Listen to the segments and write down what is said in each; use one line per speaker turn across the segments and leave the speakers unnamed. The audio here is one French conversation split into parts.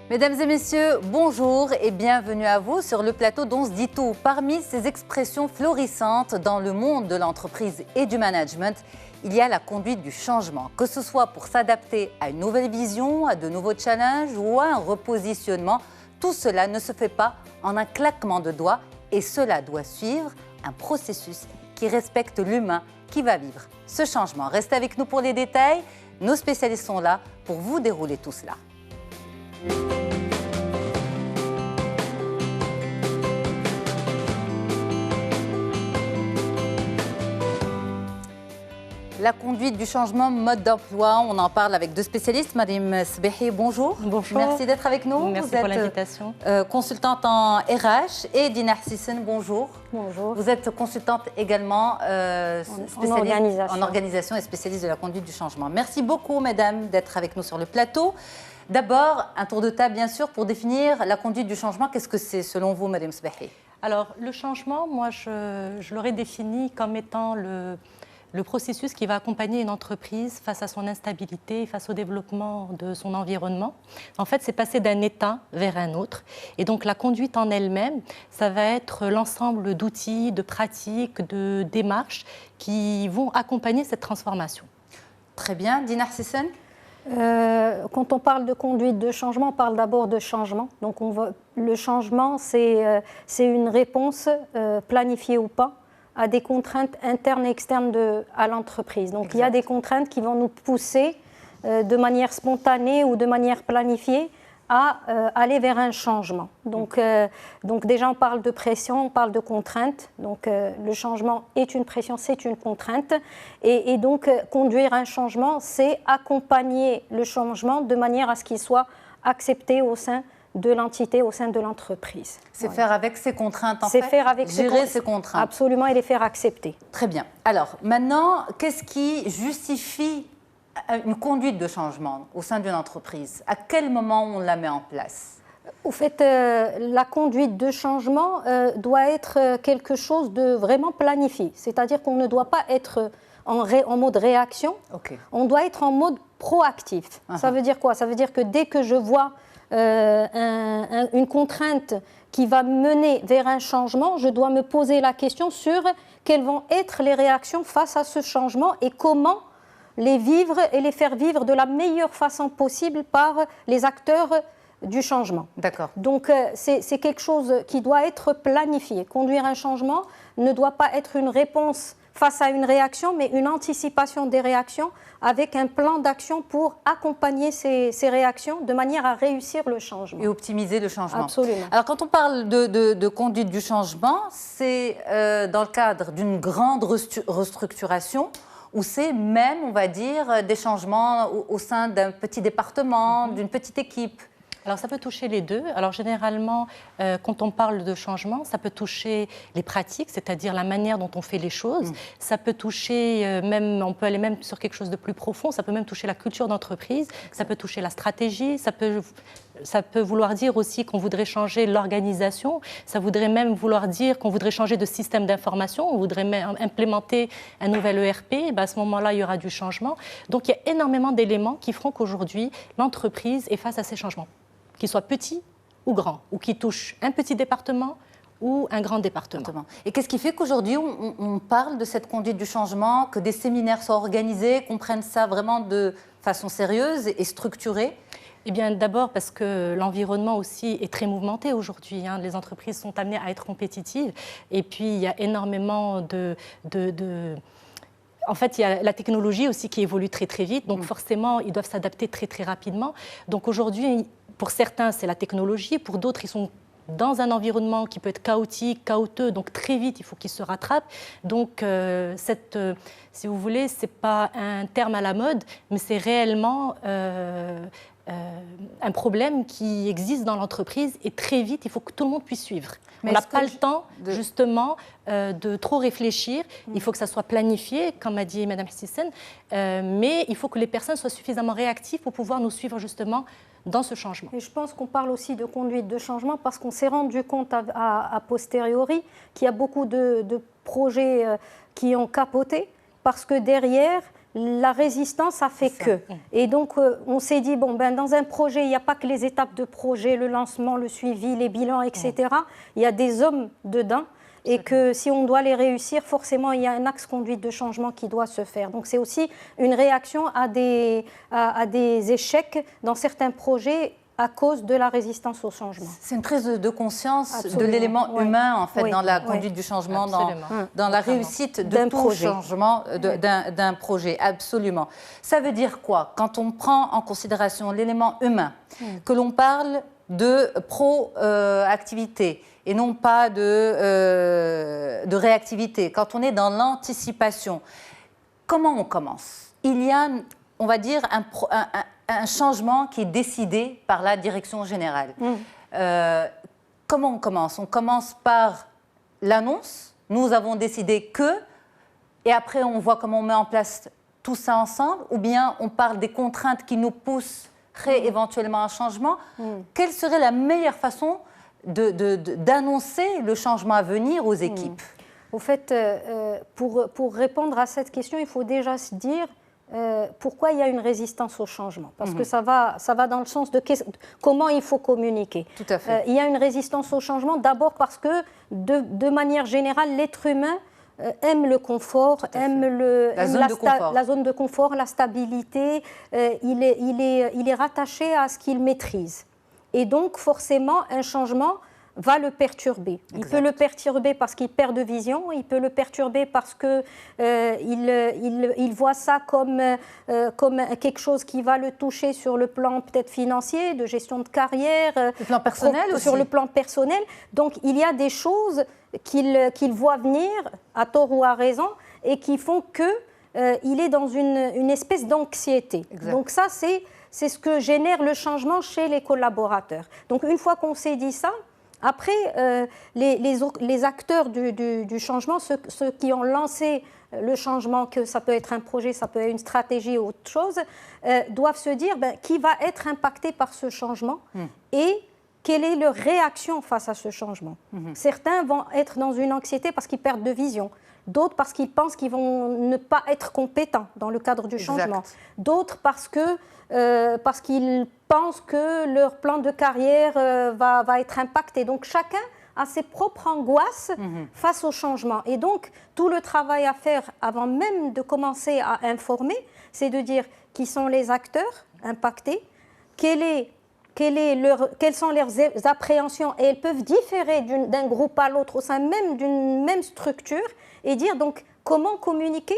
Mesdames et messieurs, bonjour et bienvenue à vous sur le plateau d'On se dit tout. Parmi ces expressions florissantes dans le monde de l'entreprise et du management, il y a la conduite du changement, que ce soit pour s'adapter à une nouvelle vision, à de nouveaux challenges ou à un repositionnement. Tout cela ne se fait pas en un claquement de doigts et cela doit suivre un processus qui respecte l'humain qui va vivre ce changement. Restez avec nous pour les détails. Nos spécialistes sont là pour vous dérouler tout cela. La conduite du changement, mode d'emploi, on en parle avec deux spécialistes. Madame Sbehi, bonjour.
Bonjour.
Merci d'être avec nous.
Merci pour l'invitation.
Consultante en RH et Dinar Sissen, bonjour.
Bonjour.
Vous êtes consultante également en organisation et spécialiste de la conduite du changement. Merci beaucoup, mesdames, d'être avec nous sur le plateau. D'abord, un tour de table, bien sûr, pour définir la conduite du changement. Qu'est-ce que c'est, selon vous, Madame Sbehi?
Alors, le changement, moi, je l'aurais défini comme étant le processus qui va accompagner une entreprise face à son instabilité, face au développement de son environnement. En fait, c'est passer d'un état vers un autre. Et donc, la conduite en elle-même, ça va être l'ensemble d'outils, de pratiques, de démarches qui vont accompagner cette transformation.
Très bien. Dinar Sissen?
Quand on parle de conduite de changement, on parle d'abord de changement. Donc, le changement, c'est une réponse planifiée ou pas à des contraintes internes et externes à l'entreprise. Donc, il y a des contraintes qui vont nous pousser de manière spontanée ou de manière planifiée à aller vers un changement. Donc déjà, on parle de pression, on parle de contrainte. Donc, le changement est une pression, c'est une contrainte. Et donc, conduire un changement, c'est accompagner le changement de manière à ce qu'il soit accepté au sein de l'entité, au sein de l'entreprise.
C'est faire avec ses contraintes, en fait.
C'est faire avec
gérer ses contraintes.
Absolument, et les faire accepter.
Très bien. Alors, maintenant, qu'est-ce qui justifie une conduite de changement au sein d'une entreprise? À quel moment on la met en place?
Au fait, la conduite de changement doit être quelque chose de vraiment planifié. C'est-à-dire qu'on ne doit pas être en mode réaction.
Okay.
On doit être en mode proactif. Ça veut dire quoi? Ça veut dire que dès que je vois une contrainte qui va mener vers un changement, je dois me poser la question sur quelles vont être les réactions face à ce changement et comment les vivre et les faire vivre de la meilleure façon possible par les acteurs du changement.
D'accord.
Donc, c'est quelque chose qui doit être planifié. Conduire un changement ne doit pas être une réponse face à une réaction, mais une anticipation des réactions avec un plan d'action pour accompagner ces réactions de manière à réussir le changement.
Et optimiser le changement.
Absolument.
Alors, quand on parle de conduite du changement, c'est dans le cadre d'une grande restructuration ou c'est même, on va dire, des changements au sein d'un petit département, d'une petite équipe?
Alors, ça peut toucher les deux. Alors, généralement, quand on parle de changement, ça peut toucher les pratiques, c'est-à-dire la manière dont on fait les choses. Ça peut toucher, on peut aller même sur quelque chose de plus profond, ça peut même toucher la culture d'entreprise, ça peut toucher la stratégie, ça peut vouloir dire aussi qu'on voudrait changer l'organisation, ça voudrait même vouloir dire qu'on voudrait changer de système d'information, on voudrait même implémenter un nouvel ERP, à ce moment-là, il y aura du changement. Donc, il y a énormément d'éléments qui feront qu'aujourd'hui, l'entreprise est face à ces changements, qu'ils soient petits ou grands, ou qui touchent un petit département ou un grand département.
Et qu'est-ce qui fait qu'aujourd'hui, on parle de cette conduite du changement, que des séminaires soient organisés, qu'on prenne ça vraiment de façon sérieuse et structurée?
Eh bien, d'abord parce que l'environnement aussi est très mouvementé aujourd'hui. Les entreprises sont amenées à être compétitives. Et puis, il y a énormément En fait, il y a la technologie aussi qui évolue très, très vite. Donc, forcément, ils doivent s'adapter très, très rapidement. Donc, aujourd'hui, pour certains, c'est la technologie. Pour d'autres, ils sont dans un environnement qui peut être chaotique, chaotique. Donc, très vite, il faut qu'ils se rattrapent. Donc, si vous voulez, ce n'est pas un terme à la mode, mais c'est réellement un problème qui existe dans l'entreprise. Et très vite, il faut que tout le monde puisse suivre. Mais on n'a pas le temps, justement, de trop réfléchir. Il faut que ça soit planifié, comme a dit Mme Sissen, mais il faut que les personnes soient suffisamment réactives pour pouvoir nous suivre, justement, dans ce changement.
Et je pense qu'on parle aussi de conduite de changement parce qu'on s'est rendu compte a posteriori qu'il y a beaucoup de projets qui ont capoté parce que derrière, la résistance a fait que. Et donc, on s'est dit, bon, ben, dans un projet, il n'y a pas que les étapes de projet, le lancement, le suivi, les bilans, etc. Il y a des hommes dedans. Et que si on doit les réussir, forcément, il y a un axe conduite de changement qui doit se faire. Donc, c'est aussi une réaction à des échecs dans certains projets à cause de la résistance au changement.
C'est une prise de conscience de l'élément humain, en fait, dans la conduite du changement, dans la réussite de tout changement d'un projet. Absolument. Ça veut dire quoi? Quand on prend en considération l'élément humain, que l'on parle de proactivité et non pas de réactivité, quand on est dans l'anticipation, comment on commence? Il y a, on va dire, un changement qui est décidé par la direction générale. Comment on commence? On commence par l'annonce, nous avons décidé que, et après on voit comment on met en place tout ça ensemble, ou bien on parle des contraintes qui nous pousseraient éventuellement à un changement. Quelle serait la meilleure façon d'annoncer le changement à venir aux équipes?
Au fait, pour répondre à cette question, il faut déjà se dire pourquoi il y a une résistance au changement. Parce que ça va dans le sens de comment il faut communiquer.
Tout à fait.
Il y a une résistance au changement d'abord parce que, de manière générale, l'être humain aime le confort, aime la zone de confort, la stabilité. Il est rattaché à ce qu'il maîtrise. Et donc, forcément, un changement va le perturber. Il peut le perturber parce qu'il perd de vision, il peut le perturber parce qu'il voit ça comme quelque chose qui va le toucher sur le plan peut-être financier, de gestion de carrière,
le plan personnel aussi.
Sur le plan personnel. Donc il y a des choses qu'il voit venir, à tort ou à raison, et qui font qu'il est dans une espèce d'anxiété. Donc ça, c'est ce que génère le changement chez les collaborateurs. Donc une fois qu'on s'est dit ça, après, les acteurs du changement, ceux qui ont lancé le changement, que ça peut être un projet, ça peut être une stratégie ou autre chose, doivent se dire qui va être impacté par ce changement et quelle est leur réaction face à ce changement. Certains vont être dans une anxiété parce qu'ils perdent de vision. D'autres parce qu'ils pensent qu'ils vont ne pas être compétents dans le cadre du changement. D'autres parce qu'ils pensent que leur plan de carrière va être impacté. Donc chacun a ses propres angoisses face au changement. Et donc tout le travail à faire avant même de commencer à informer, c'est de dire qui sont les acteurs impactés, quelles sont leurs appréhensions, et elles peuvent différer d'un groupe à l'autre au sein même d'une même structure, et dire donc comment communiquer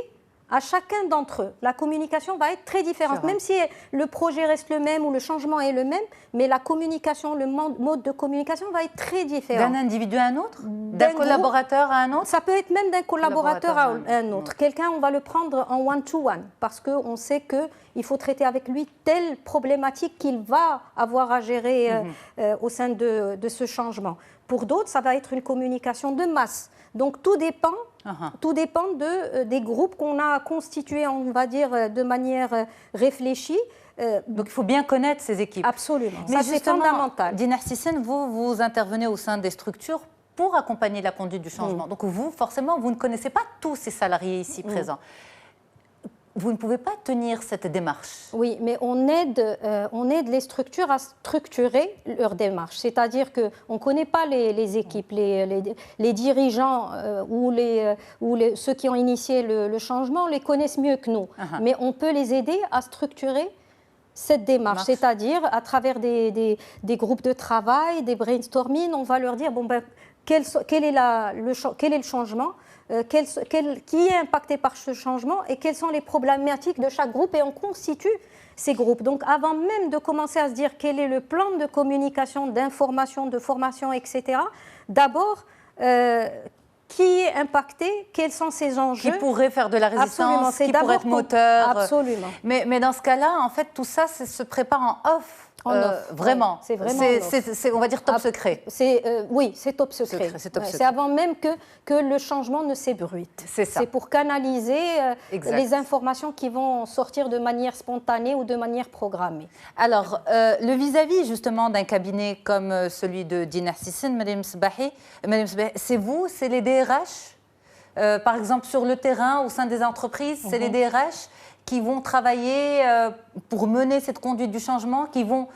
à chacun d'entre eux. La communication va être très différente, même si le projet reste le même ou le changement est le même, mais la communication, le mode de communication va être très différent.
D'un individu à un autre? D'un collaborateur à un autre?
Ça peut être même d'un collaborateur à un autre. Quelqu'un, on va le prendre en one-to-one, parce qu'on sait qu'il faut traiter avec lui telle problématique qu'il va avoir à gérer au sein de ce changement. Pour d'autres, ça va être une communication de masse. Donc tout dépend des groupes qu'on a constitués, on va dire, de manière réfléchie.
Donc il faut bien connaître ces équipes.
Absolument,
mais
ça c'est fondamental.
Dina Sissène, vous intervenez au sein des structures pour accompagner la conduite du changement. Donc vous, forcément, vous ne connaissez pas tous ces salariés ici présents. Vous ne pouvez pas tenir cette démarche.
Oui, mais on aide les structures à structurer leur démarche. C'est-à-dire qu'on ne connaît pas les équipes, les dirigeants ou ceux qui ont initié le changement les connaissent mieux que nous. Mais on peut les aider à structurer cette démarche. C'est-à-dire à travers des groupes de travail, des brainstorming, on va leur dire quel est le changement, qui est impacté par ce changement et quelles sont les problématiques de chaque groupe, et on constitue ces groupes. Donc avant même de commencer à se dire quel est le plan de communication, d'information, de formation, etc., d'abord, qui est impacté, quels sont ces enjeux.
Qui pourrait faire de la résistance, qui pourrait être moteur.
Absolument.
Mais dans ce cas-là, en fait, tout ça se prépare en off. Vraiment,
c'est vraiment
on va dire top secret.
Oui, c'est top secret. C'est avant même que le changement ne s'ébruite.
C'est ça.
C'est pour canaliser les informations qui vont sortir de manière spontanée ou de manière programmée.
Alors, le vis-à-vis justement d'un cabinet comme celui de Dina Sissène, Madame Sbahi, c'est vous, c'est les DRH par exemple sur le terrain, au sein des entreprises, c'est les DRH qui vont travailler pour mener cette conduite du changement, qui vont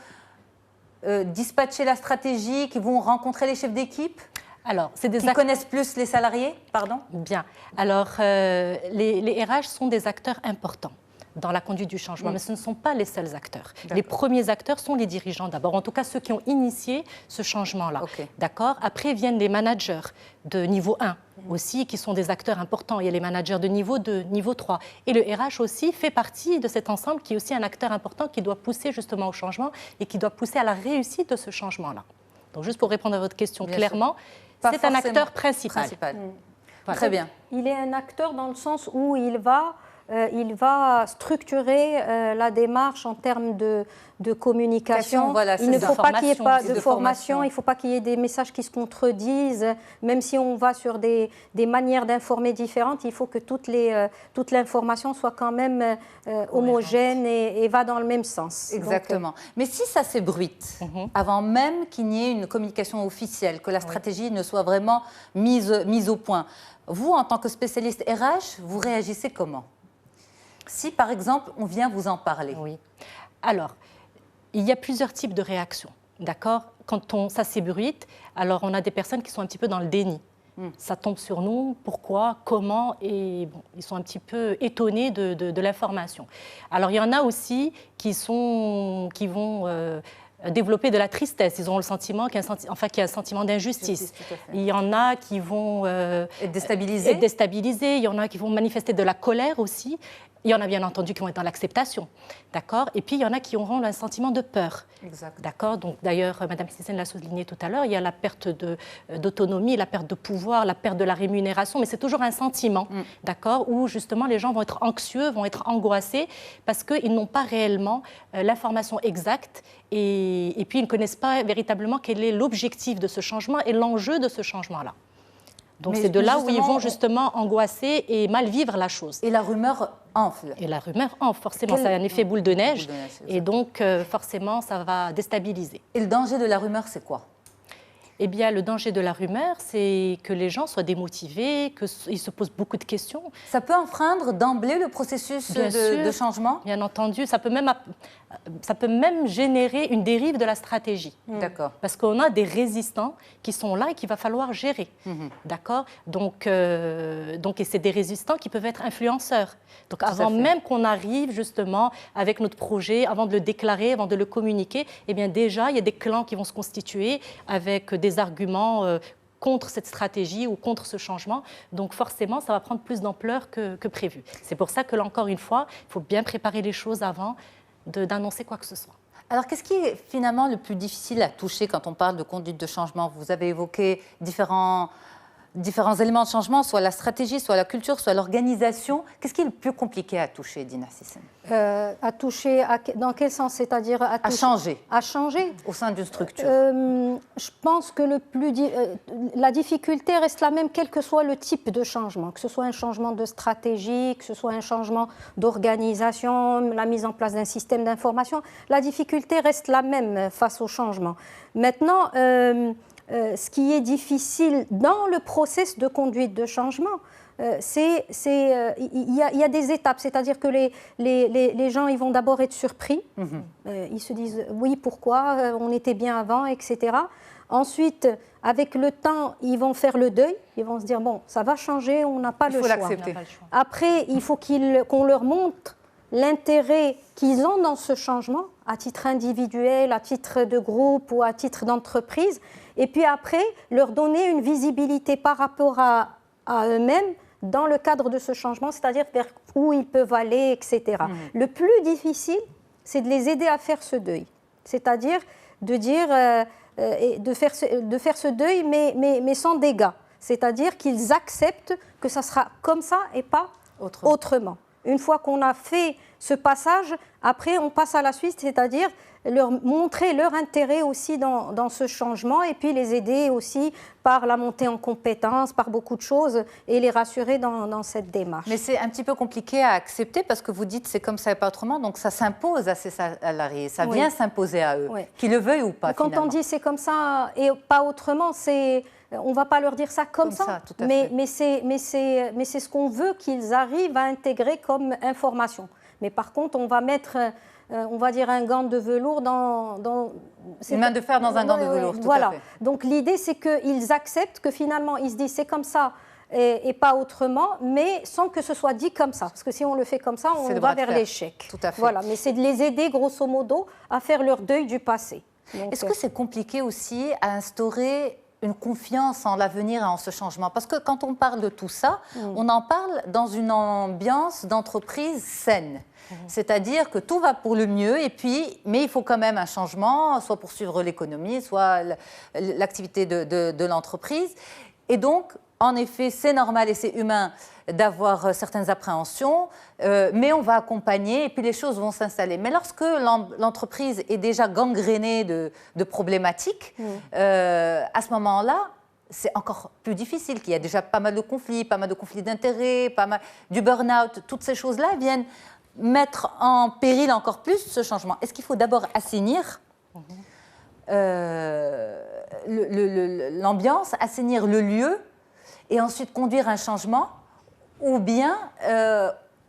dispatcher la stratégie, qui vont rencontrer les chefs d'équipe?
Alors, c'est des
qui connaissent plus les salariés, pardon?
Bien. Alors, les RH sont des acteurs importants dans la conduite du changement, mais ce ne sont pas les seuls acteurs. Les premiers acteurs sont les dirigeants d'abord, en tout cas ceux qui ont initié ce changement-là. D'accord. Après viennent les managers de niveau 1 aussi, qui sont des acteurs importants. Il y a les managers de niveau 2, niveau 3. Et le RH aussi fait partie de cet ensemble qui est aussi un acteur important qui doit pousser justement au changement et qui doit pousser à la réussite de ce changement-là. Donc juste pour répondre à votre question clairement, c'est un acteur principal.
Voilà. Très bien.
Il est un acteur dans le sens où il va structurer la démarche en termes de communication.
Voilà,
il ne faut pas qu'il y ait pas de formation, il ne faut pas qu'il y ait des messages qui se contredisent. Même si on va sur des manières d'informer différentes, il faut que toute l'information soit quand même homogène et va dans le même sens.
Exactement. Mais si ça s'ébruite, avant même qu'il n'y ait une communication officielle, que la stratégie ne soit vraiment mise au point, vous, en tant que spécialiste RH, vous réagissez comment ? Si, par exemple, on vient vous en parler.
Oui. Alors, il y a plusieurs types de réactions, d'accord ? Quand ça s'ébruite, alors on a des personnes qui sont un petit peu dans le déni. Ça tombe sur nous, pourquoi, comment, et bon, ils sont un petit peu étonnés de l'information. Alors, il y en a aussi qui vont développer de la tristesse. Ils ont le sentiment qu'il y a un sentiment d'injustice. Il y en a qui vont
être déstabilisés.
Il y en a qui vont manifester de la colère aussi. Il y en a bien entendu qui vont être dans l'acceptation, d'accord. Et puis il y en a qui auront un sentiment de peur, d'accord. Donc d'ailleurs, Madame Sissène l'a souligné tout à l'heure, il y a la perte d'autonomie, la perte de pouvoir, la perte de la rémunération, mais c'est toujours un sentiment, d'accord, où justement les gens vont être anxieux, vont être angoissés parce qu'ils n'ont pas réellement l'information exacte et puis ils ne connaissent pas véritablement quel est l'objectif de ce changement et l'enjeu de ce changement-là. Donc c'est de là où ils vont justement angoisser et mal vivre la chose.
Et la rumeur enfle.
Et la rumeur enfle, forcément, c'est un effet boule de neige. Et donc forcément, ça va déstabiliser.
Et le danger de la rumeur, c'est quoi ?
Eh bien, le danger de la rumeur, c'est que les gens soient démotivés, qu'ils se posent beaucoup de questions.
Ça peut enfreindre d'emblée le processus de changement ?
Bien entendu, ça peut même générer une dérive de la stratégie.
D'accord.
Parce qu'on a des résistants qui sont là et qu'il va falloir gérer. D'accord. Donc, et c'est des résistants qui peuvent être influenceurs. Donc, avant même qu'on arrive justement avec notre projet, avant de le déclarer, avant de le communiquer, eh bien déjà, il y a des clans qui vont se constituer avec des arguments contre cette stratégie ou contre ce changement. Donc forcément, ça va prendre plus d'ampleur que prévu. C'est pour ça que, là, encore une fois, il faut bien préparer les choses avant d'annoncer quoi que ce soit.
Alors, qu'est-ce qui est finalement le plus difficile à toucher quand on parle de conduite de changement ? Vous avez évoqué différents éléments de changement, soit la stratégie, soit la culture, soit l'organisation. Qu'est-ce qui est le plus compliqué à toucher, Dina Sissène ?
À toucher, dans quel sens ? C'est-à-dire
à changer.
À changer
au sein d'une structure.
Je pense que la difficulté reste la même, quel que soit le type de changement, que ce soit un changement de stratégie, que ce soit un changement d'organisation, la mise en place d'un système d'information. La difficulté reste la même face au changement. Maintenant, ce qui est difficile dans le processus de conduite de changement, il y a des étapes, c'est-à-dire que les gens ils vont d'abord être surpris, ils se disent oui, pourquoi, on était bien avant, etc. Ensuite, avec le temps, ils vont faire le deuil, ils vont se dire bon, ça va changer, on n'a pas le choix.
L'accepter.
Après, il faut qu'on leur montre l'intérêt qu'ils ont dans ce changement, à titre individuel, à titre de groupe ou à titre d'entreprise, et puis après, leur donner une visibilité par rapport à eux-mêmes dans le cadre de ce changement, c'est-à-dire vers où ils peuvent aller, etc. Le plus difficile, c'est de les aider à faire ce deuil, c'est-à-dire de dire, de faire ce deuil, mais sans dégâts, c'est-à-dire qu'ils acceptent que ça sera comme ça et pas autrement. Une fois qu'on a fait ce passage, après on passe à la suite, c'est-à-dire leur montrer leur intérêt aussi dans ce changement et puis les aider aussi par la montée en compétences, par beaucoup de choses et les rassurer dans cette démarche.
Mais c'est un petit peu compliqué à accepter parce que vous dites c'est comme ça et pas autrement, donc ça s'impose à ces salariés, ça vient s'imposer à eux, qu'ils le veuillent ou pas.
Quand
finalement.
On dit c'est comme ça et pas autrement, on ne va pas leur dire ça comme ça, mais c'est ce qu'on veut qu'ils arrivent à intégrer comme information. Mais par contre, on va mettre, on va dire, un gant de velours dans
une main de fer dans un gant de velours, tout
voilà.
à fait.
Donc l'idée, c'est qu'ils acceptent que finalement, ils se disent c'est comme ça et pas autrement, mais sans que ce soit dit comme ça. Parce que si on le fait comme ça, on va vers l'échec.
Tout à fait.
Voilà. Mais c'est de les aider, grosso modo, à faire leur deuil du passé.
Est-ce que c'est compliqué aussi à instaurer une confiance en l'avenir et en ce changement? Parce que quand on parle de tout ça, on en parle dans une ambiance d'entreprise saine. C'est-à-dire que tout va pour le mieux, mais il faut quand même un changement, soit pour suivre l'économie, soit l'activité de l'entreprise. Et donc, en effet, c'est normal et c'est humain d'avoir certaines appréhensions, mais on va accompagner et puis les choses vont s'installer. Mais lorsque l'entreprise est déjà gangrénée de problématiques, à ce moment-là, c'est encore plus difficile, qu'il y a déjà pas mal de conflits d'intérêts, du burn-out. Toutes ces choses-là viennent mettre en péril encore plus ce changement. Est-ce qu'il faut d'abord assainir l'ambiance, assainir le lieu et ensuite conduire un changement, ou bien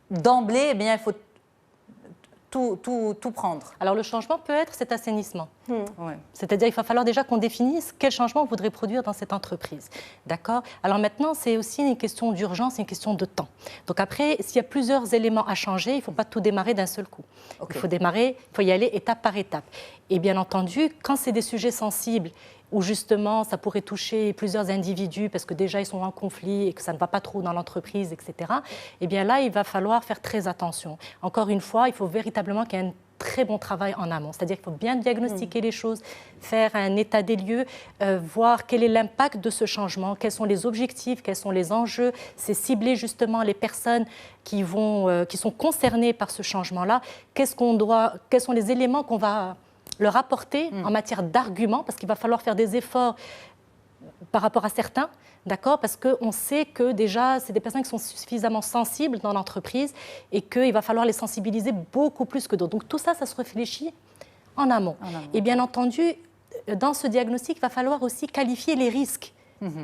d'emblée, il faut tout prendre?
Alors le changement peut être cet assainissement.
Ouais.
C'est-à-dire qu'il va falloir déjà qu'on définisse quel changement on voudrait produire dans cette entreprise. D'accord? Alors maintenant, c'est aussi une question d'urgence, une question de temps. Donc après, s'il y a plusieurs éléments à changer, il ne faut pas tout démarrer d'un seul coup. Okay. Il faut y aller étape par étape. Et bien entendu, quand c'est des sujets sensibles, où justement ça pourrait toucher plusieurs individus parce que déjà ils sont en conflit et que ça ne va pas trop dans l'entreprise, etc., eh bien là, il va falloir faire très attention. Encore une fois, il faut véritablement qu'il y ait un très bon travail en amont. C'est-à-dire qu'il faut bien diagnostiquer les choses, faire un état des lieux, voir quel est l'impact de ce changement, quels sont les objectifs, quels sont les enjeux. C'est cibler justement les personnes qui sont concernées par ce changement-là. Quels sont les éléments qu'on va leur apporter en matière d'arguments, parce qu'il va falloir faire des efforts par rapport à certains, d'accord, parce qu'on sait que déjà, c'est des personnes qui sont suffisamment sensibles dans l'entreprise et qu'il va falloir les sensibiliser beaucoup plus que d'autres. Donc tout ça, ça se réfléchit en amont. Et bien entendu, dans ce diagnostic, il va falloir aussi qualifier les risques,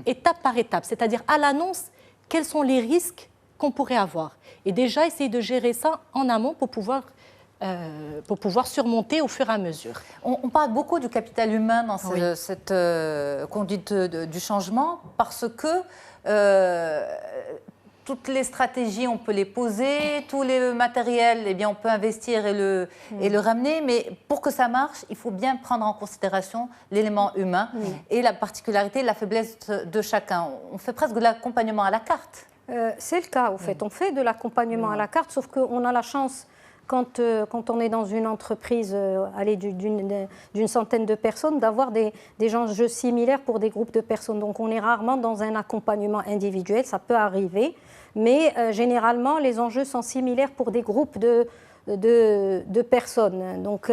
étape par étape, c'est-à-dire à l'annonce, quels sont les risques qu'on pourrait avoir. Et déjà, essayer de gérer ça en amont pour pouvoir surmonter au fur et à mesure.
On parle beaucoup du capital humain dans cette conduite du changement parce que toutes les stratégies, on peut les poser, tous les matériels, eh bien, on peut investir et le ramener, mais pour que ça marche, il faut bien prendre en considération l'élément humain et la particularité, la faiblesse de chacun. On fait presque de l'accompagnement à la carte.
C'est le cas, au fait. On fait de l'accompagnement à la carte, sauf qu'on a la chance... Quand on est dans une entreprise d'une centaine de personnes, d'avoir des enjeux similaires pour des groupes de personnes. Donc on est rarement dans un accompagnement individuel, ça peut arriver, mais généralement les enjeux sont similaires pour des groupes de personnes. Donc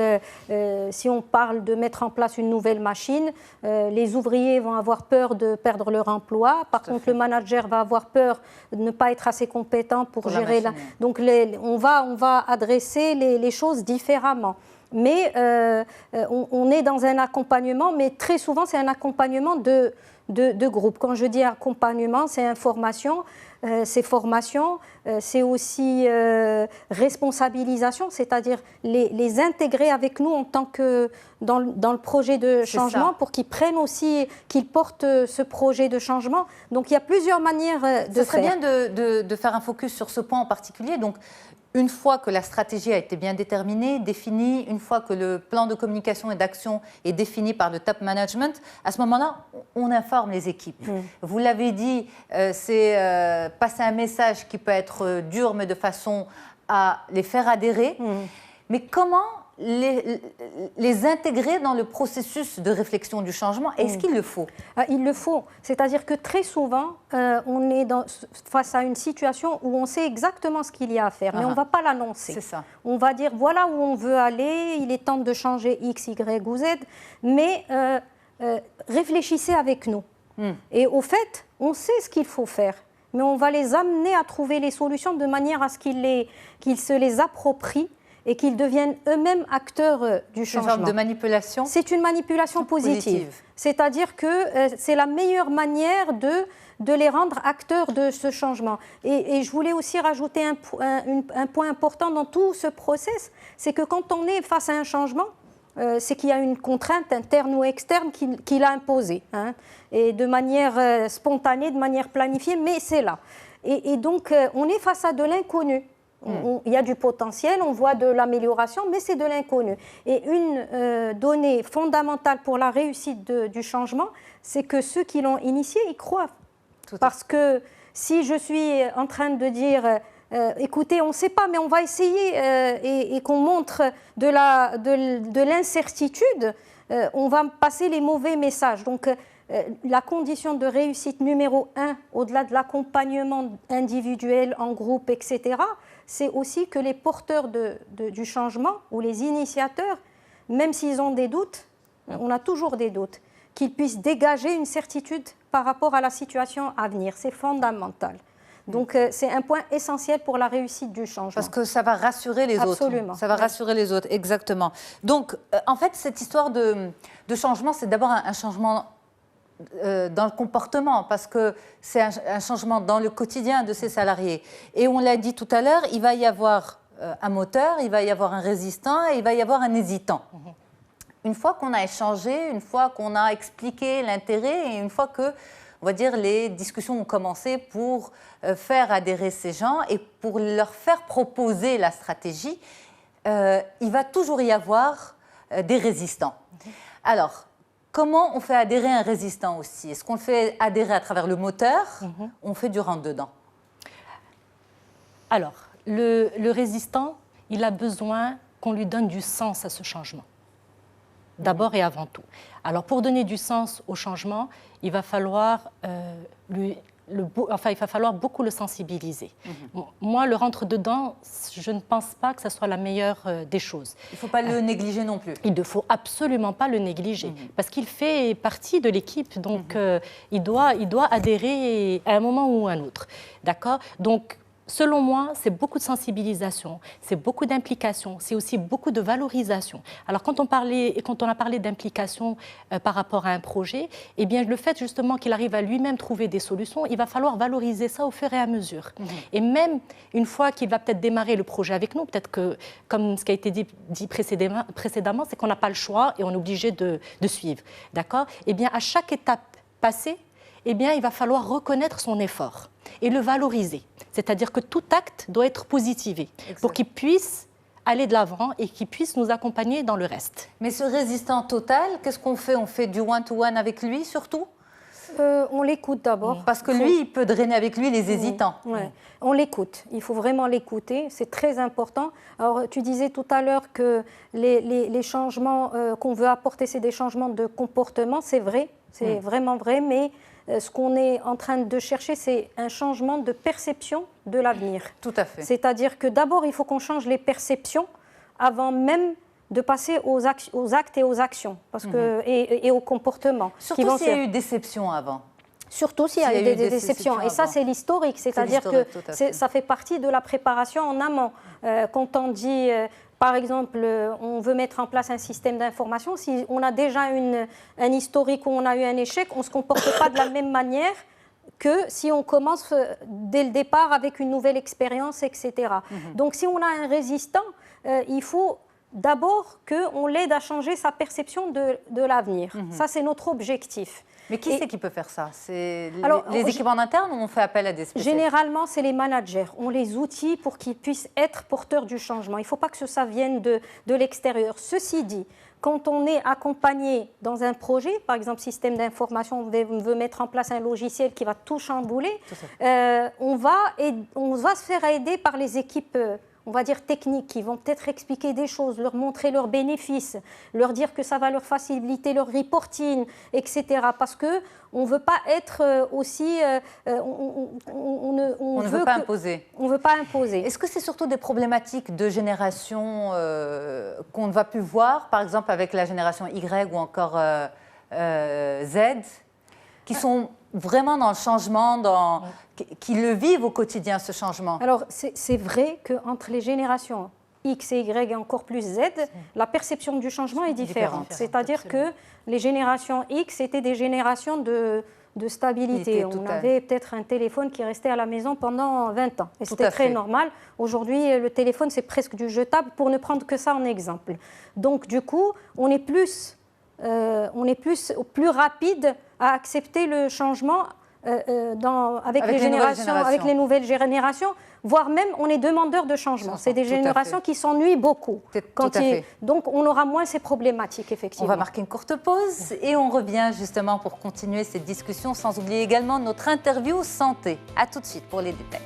si on parle de mettre en place une nouvelle machine, les ouvriers vont avoir peur de perdre leur emploi. Par contre, le manager va avoir peur de ne pas être assez compétent pour gérer la... Donc on va adresser les choses différemment. Mais on est dans un accompagnement, mais très souvent c'est un accompagnement de groupe. Quand je dis accompagnement, c'est information, c'est formation, c'est aussi responsabilisation, c'est-à-dire les intégrer avec nous en tant que dans le projet de changement pour qu'ils prennent aussi, qu'ils portent ce projet de changement. Donc il y a plusieurs manières de faire.
Ce serait bien de faire un focus sur ce point en particulier. Donc, une fois que la stratégie a été bien déterminée, définie, une fois que le plan de communication et d'action est défini par le top management, à ce moment-là, on informe les équipes. Vous l'avez dit, c'est passer un message qui peut être dur, mais de façon à les faire adhérer. Mais comment les intégrer dans le processus de réflexion du changement? Est-ce qu'il le faut?
Il le faut. C'est-à-dire que très souvent, on est face à une situation où on sait exactement ce qu'il y a à faire, mais on ne va pas l'annoncer.
C'est ça.
On va dire, voilà où on veut aller, il est temps de changer X, Y ou Z, mais réfléchissez avec nous. Et au fait, on sait ce qu'il faut faire, mais on va les amener à trouver les solutions de manière à ce qu'ils se les approprient et qu'ils deviennent eux-mêmes acteurs du changement.
Une forme de manipulation?
C'est une manipulation positive. C'est-à-dire que c'est la meilleure manière de les rendre acteurs de ce changement. Et je voulais aussi rajouter un point important dans tout ce process, c'est que quand on est face à un changement, c'est qu'il y a une contrainte interne ou externe qui l'a imposée, hein, et de manière spontanée, de manière planifiée, mais c'est là. Et donc, on est face à de l'inconnu. Il y a du potentiel, on voit de l'amélioration, mais c'est de l'inconnu. Et une donnée fondamentale pour la réussite du changement, c'est que ceux qui l'ont initié y croient. Parce que si je suis en train de dire, écoutez, on ne sait pas, mais on va essayer, et qu'on montre de l'incertitude, on va passer les mauvais messages. Donc, la condition de réussite numéro 1, au-delà de l'accompagnement individuel, en groupe, etc., c'est aussi que les porteurs du changement ou les initiateurs, même s'ils ont des doutes, on a toujours des doutes, qu'ils puissent dégager une certitude par rapport à la situation à venir. C'est fondamental. Donc, c'est un point essentiel pour la réussite du changement.
Parce que ça va rassurer les autres.
Absolument.
Ça va rassurer les autres, exactement. Donc, en fait, cette histoire de changement, c'est d'abord un changement dans le comportement, parce que c'est un changement dans le quotidien de ces salariés. Et on l'a dit tout à l'heure, il va y avoir un moteur, il va y avoir un résistant et il va y avoir un hésitant. Une fois qu'on a échangé, une fois qu'on a expliqué l'intérêt et une fois que, on va dire, les discussions ont commencé pour faire adhérer ces gens et pour leur faire proposer la stratégie, il va toujours y avoir des résistants. Alors, comment on fait adhérer un résistant aussi? Est-ce qu'on le fait adhérer à travers le moteur? On fait du rentre-dedans?
Alors, le résistant, il a besoin qu'on lui donne du sens à ce changement. D'abord et avant tout. Alors, pour donner du sens au changement, il va falloir, il va falloir beaucoup le sensibiliser. Moi, le rentre-dedans, je ne pense pas que ce soit la meilleure des choses.
Il ne faut pas le négliger non plus.
Il ne faut absolument pas le négliger, parce qu'il fait partie de l'équipe, donc il doit adhérer à un moment ou à un autre. D'accord? Donc, selon moi, c'est beaucoup de sensibilisation, c'est beaucoup d'implication, c'est aussi beaucoup de valorisation. Alors, quand on a parlé d'implication par rapport à un projet, eh bien, le fait justement qu'il arrive à lui-même trouver des solutions, il va falloir valoriser ça au fur et à mesure. Et même une fois qu'il va peut-être démarrer le projet avec nous, peut-être que, comme ce qui a été dit précédemment, c'est qu'on n'a pas le choix et on est obligé de suivre. D'accord? Eh bien, à chaque étape passée, eh bien, il va falloir reconnaître son effort et le valoriser. C'est-à-dire que tout acte doit être positivé pour qu'il puisse aller de l'avant et qu'il puisse nous accompagner dans le reste.
Mais ce résistant total, qu'est-ce qu'on fait? On fait du one-to-one avec lui surtout?
On l'écoute d'abord.
Parce que lui, il peut drainer avec lui les hésitants.
Ouais. On l'écoute. Il faut vraiment l'écouter. C'est très important. Alors, tu disais tout à l'heure que les changements qu'on veut apporter, c'est des changements de comportement. C'est vrai. C'est vraiment vrai. Mais ce qu'on est en train de chercher, c'est un changement de perception de l'avenir.
Tout à fait.
C'est-à-dire que d'abord, il faut qu'on change les perceptions avant même de passer aux actes et aux actions et aux comportements.
Surtout s'il y a eu déception avant.
Surtout s'il y a eu des déceptions. Et ça, c'est l'historique. C'est-à-dire que ça fait partie de la préparation en amont. Quand on dit, par exemple, on veut mettre en place un système d'information, si on a déjà un historique où on a eu un échec, on ne se comporte pas de la même manière que si on commence dès le départ avec une nouvelle expérience, etc. Donc, si on a un résistant, il faut d'abord qu'on l'aide à changer sa perception de l'avenir. Ça, c'est notre objectif.
Mais qui c'est qui peut faire ça? C'est les équipes en interne ou on fait appel à des spécialistes? Généralement,
c'est les managers. On les outille pour qu'ils puissent être porteurs du changement. Il ne faut pas que ça vienne de l'extérieur. Ceci dit, quand on est accompagné dans un projet, par exemple système d'information, on veut mettre en place un logiciel qui va tout chambouler, on va se faire aider par les équipes on va dire techniques, qui vont peut-être expliquer des choses, leur montrer leurs bénéfices, leur dire que ça va leur faciliter leur reporting, etc. Parce qu'on ne veut pas être aussi...
on ne veut pas imposer.
On ne veut pas imposer.
Est-ce que c'est surtout des problématiques de génération qu'on ne va plus voir, par exemple avec la génération Y ou encore Z, qui sont vraiment dans le changement, qui le vivent au quotidien, ce changement?
Alors, c'est vrai qu'entre les générations X et Y et encore plus Z, la perception du changement est différente. C'est-à-dire que les générations X étaient des générations de stabilité. On avait peut-être un téléphone qui restait à la maison pendant 20 ans. Et c'était très normal. Aujourd'hui, le téléphone, c'est presque du jetable, pour ne prendre que ça en exemple. Donc, du coup, on est plus rapide à accepter le changement avec les nouvelles générations, voire même on est demandeur de changement. C'est des générations qui s'ennuient beaucoup. Donc on aura moins ces problématiques, effectivement.
On va marquer une courte pause et on revient justement pour continuer cette discussion, sans oublier également notre interview santé. À tout de suite pour les détails.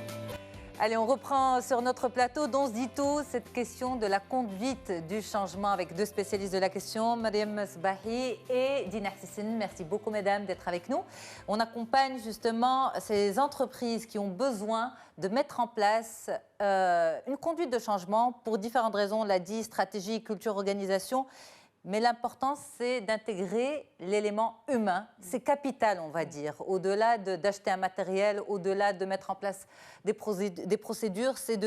Allez, on reprend sur notre plateau d'On se dit tout cette question de la conduite du changement avec deux spécialistes de la question, Mariam Sbahi et Dina Hsissine. Merci beaucoup, mesdames, d'être avec nous. On accompagne justement ces entreprises qui ont besoin de mettre en place une conduite de changement pour différentes raisons, on l'a dit, stratégie, culture, organisation. Mais l'important, c'est d'intégrer l'élément humain. C'est capital, on va dire. Au-delà d'acheter un matériel, au-delà de mettre en place des procédures, c'est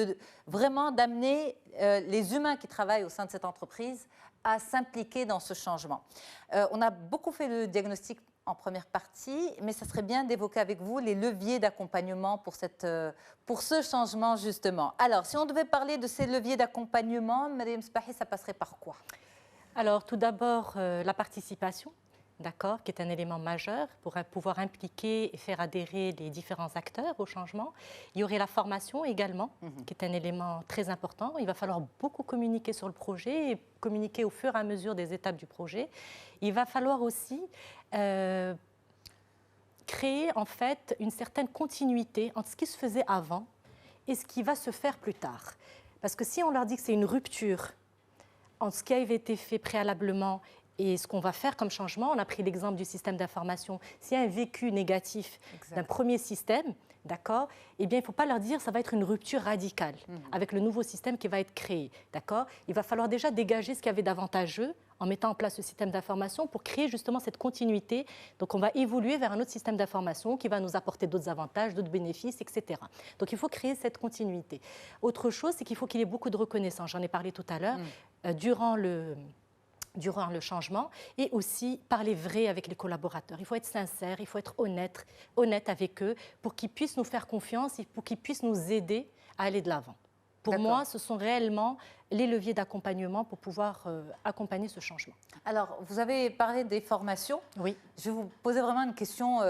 vraiment d'amener les humains qui travaillent au sein de cette entreprise à s'impliquer dans ce changement. On a beaucoup fait le diagnostic en première partie, mais ça serait bien d'évoquer avec vous les leviers d'accompagnement pour ce changement, justement. Alors, si on devait parler de ces leviers d'accompagnement, Mariam Sbahi, ça passerait par quoi ?
Alors, tout d'abord, la participation, d'accord, qui est un élément majeur pour pouvoir impliquer et faire adhérer les différents acteurs au changement. Il y aurait la formation également, qui est un élément très important. Il va falloir beaucoup communiquer sur le projet et communiquer au fur et à mesure des étapes du projet. Il va falloir aussi créer en fait une certaine continuité entre ce qui se faisait avant et ce qui va se faire plus tard. Parce que si on leur dit que c'est une rupture entre ce qui avait été fait préalablement et ce qu'on va faire comme changement, on a pris l'exemple du système d'information. S'il y a un vécu négatif d'un premier système, d'accord, eh bien, il ne faut pas leur dire que ça va être une rupture radicale avec le nouveau système qui va être créé, d'accord. Il va falloir déjà dégager ce qu'il y avait d'avantageux en mettant en place ce système d'information pour créer justement cette continuité. Donc, on va évoluer vers un autre système d'information qui va nous apporter d'autres avantages, d'autres bénéfices, etc. Donc, il faut créer cette continuité. Autre chose, c'est qu'il faut qu'il y ait beaucoup de reconnaissance. J'en ai parlé tout à l'heure. Durant le changement, et aussi parler vrai avec les collaborateurs. Il faut être sincère, il faut être honnête avec eux pour qu'ils puissent nous faire confiance et pour qu'ils puissent nous aider à aller de l'avant. Pour moi, ce sont réellement les leviers d'accompagnement pour pouvoir accompagner ce changement.
Alors, vous avez parlé des formations.
Oui.
Je vais vous poser vraiment une question,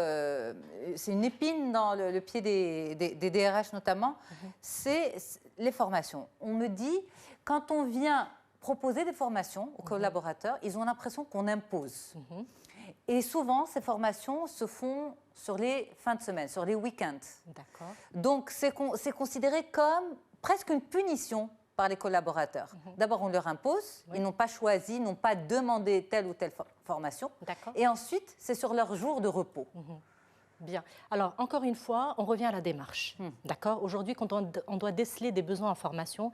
c'est une épine dans le pied des DRH notamment, c'est les formations. On me dit, quand on vient proposer des formations aux collaborateurs, ils ont l'impression qu'on impose. Et souvent, ces formations se font sur les fins de semaine, sur les week-ends.
D'accord.
Donc, c'est considéré comme presque une punition par les collaborateurs. D'abord, on leur impose, ils n'ont pas choisi, ils n'ont pas demandé telle ou telle formation. Et ensuite, c'est sur leur jour de repos.
Bien. Alors, encore une fois, on revient à la démarche. D'accord. Aujourd'hui, quand on doit déceler des besoins en formation,